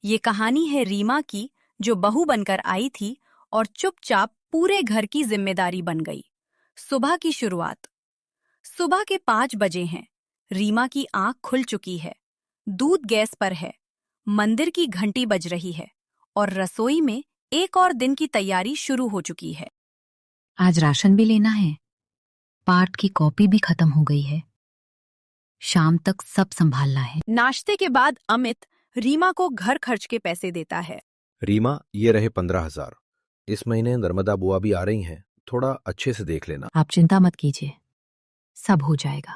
ये कहानी है रीमा की, जो बहू बनकर आई थी और चुपचाप पूरे घर की जिम्मेदारी बन गई। सुबह की शुरुआत। सुबह के 5 बजे हैं। रीमा की आंख खुल चुकी है। दूध गैस पर है। मंदिर की घंटी बज रही है और रसोई में एक और दिन की तैयारी शुरू हो चुकी है। आज राशन भी लेना है। पाठ की कॉपी भी खत्म हो गई है। शाम तक सब संभालना है। नाश्ते के बाद अमित रीमा को घर खर्च के पैसे देता है। रीमा, ये रहे 15,000। इस महीने नर्मदा बुआ भी आ रही हैं, थोड़ा अच्छे से देख लेना। आप चिंता मत कीजिए, सब हो जाएगा।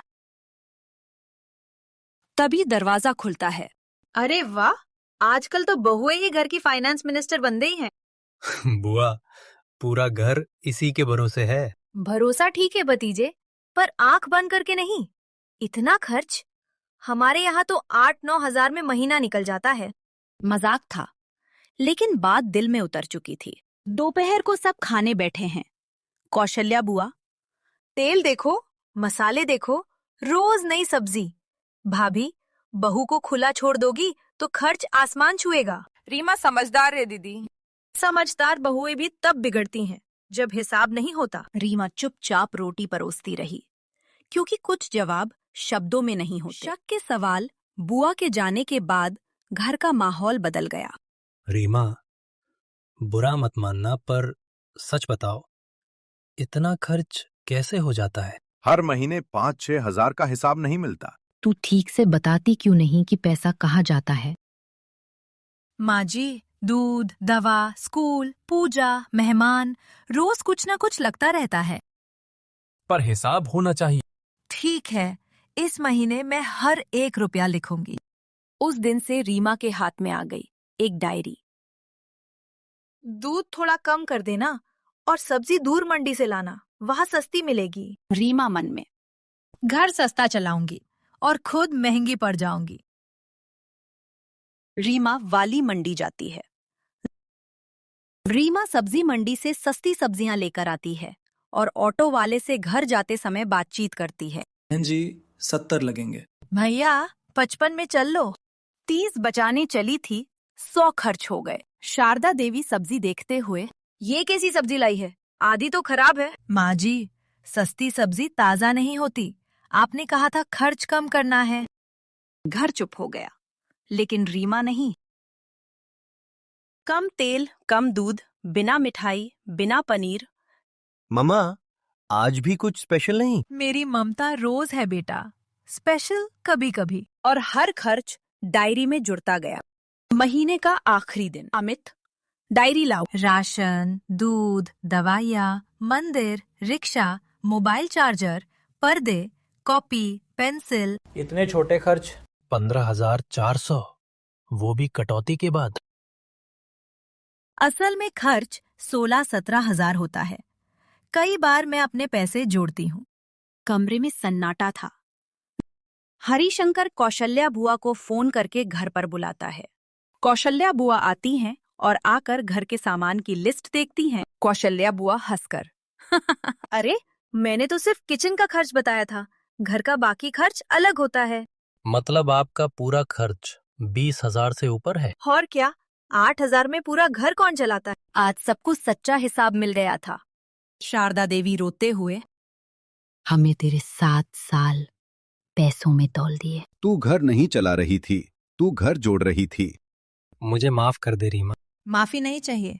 तभी दरवाजा खुलता है। अरे वाह, आजकल तो बहुएं ही घर की फाइनेंस मिनिस्टर बन गई हैं। बुआ, पूरा घर इसी के भरोसे है। भरोसा ठीक है भतीजे, पर आंख बंद करके नहीं। इतना खर्च? हमारे यहाँ तो 8-9 हजार में महीना निकल जाता है। मजाक था, लेकिन बात दिल में उतर चुकी थी। दोपहर को सब खाने बैठे हैं। कौशल्या बुआ, तेल देखो, मसाले देखो, रोज नई सब्जी। भाभी, बहू को खुला छोड़ दोगी तो खर्च आसमान छुएगा। रीमा समझदार है दीदी। समझदार बहुएं भी तब बिगड़ती हैं जब हिसाब नहीं होता। रीमा चुपचाप रोटी परोसती रही, क्योंकि कुछ जवाब शब्दों में नहीं होते। शक के सवाल बुआ के जाने के बाद घर का माहौल बदल गया। रीमा, बुरा मत मानना, पर सच बताओ, इतना खर्च कैसे हो जाता है? हर महीने 5-6 हजार का हिसाब नहीं मिलता। तू ठीक से बताती क्यों नहीं कि पैसा कहाँ जाता है? माँ जी, दूध, दवा, स्कूल, पूजा, मेहमान, रोज कुछ न कुछ लगता रहता है। पर हिसाब होना चाहिए। ठीक है, इस महीने मैं हर 1 रुपया लिखूंगी। उस दिन से रीमा के हाथ में आ गई एक डायरी। दूध थोड़ा कम कर देना और सब्जी दूर मंडी से लाना, वहाँ सस्ती मिलेगी। रीमा मन में, घर सस्ता चलाऊंगी और खुद महंगी पड़ जाऊंगी। रीमा वाली मंडी जाती है। रीमा सब्जी मंडी से सस्ती सब्जियां लेकर आती है और ऑटो वाले से घर जाते समय बातचीत करती है। जी 70 लगेंगे। भैया 55 में चल लो। 30 बचाने चली थी, 100 खर्च हो गए। शारदा देवी सब्जी देखते हुए, ये कैसी सब्जी लाई है? आधी तो खराब है। माँ जी, सस्ती सब्जी ताजा नहीं होती। आपने कहा था खर्च कम करना है। घर चुप हो गया, लेकिन रीमा नहीं। कम तेल, कम दूध, बिना मिठाई, बिना पनीर। मम्मा, आज भी कुछ स्पेशल नहीं? मेरी ममता रोज है बेटा, स्पेशल कभी कभी। और हर खर्च डायरी में जुड़ता गया। महीने का आखिरी दिन। अमित, डायरी लाओ। राशन, दूध, दवाइयाँ, मंदिर, रिक्शा, मोबाइल चार्जर, पर्दे, कॉपी, पेंसिल। इतने छोटे खर्च? 15,400, वो भी कटौती के बाद। असल में खर्च 16-17 हजार होता है। कई बार मैं अपने पैसे जोड़ती हूँ। कमरे में सन्नाटा था। हरिशंकर कौशल्या बुआ को फोन करके घर पर बुलाता है। कौशल्या बुआ आती हैं और आकर घर के सामान की लिस्ट देखती हैं। कौशल्या बुआ हंसकर, अरे, मैंने तो सिर्फ किचन का खर्च बताया था, घर का बाकी खर्च अलग होता है। मतलब आपका पूरा खर्च 20,000 से ऊपर है? और क्या, 8 हजार में पूरा घर कौन चलाता है? आज सबको सच्चा हिसाब मिल गया था। शारदा देवी रोते हुए, हमें तेरे 7 साल पैसों में तौल दिए। तू घर नहीं चला रही थी, तू घर जोड़ रही थी। मुझे माफ कर दे रीमा। माफी नहीं चाहिए,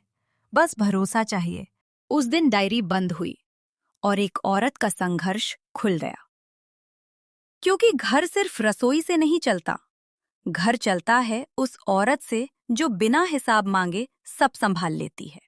बस भरोसा चाहिए। उस दिन डायरी बंद हुई और एक औरत का संघर्ष खुल गया। क्योंकि घर सिर्फ रसोई से नहीं चलता, घर चलता है उस औरत से जो बिना हिसाब मांगे सब संभाल लेती है।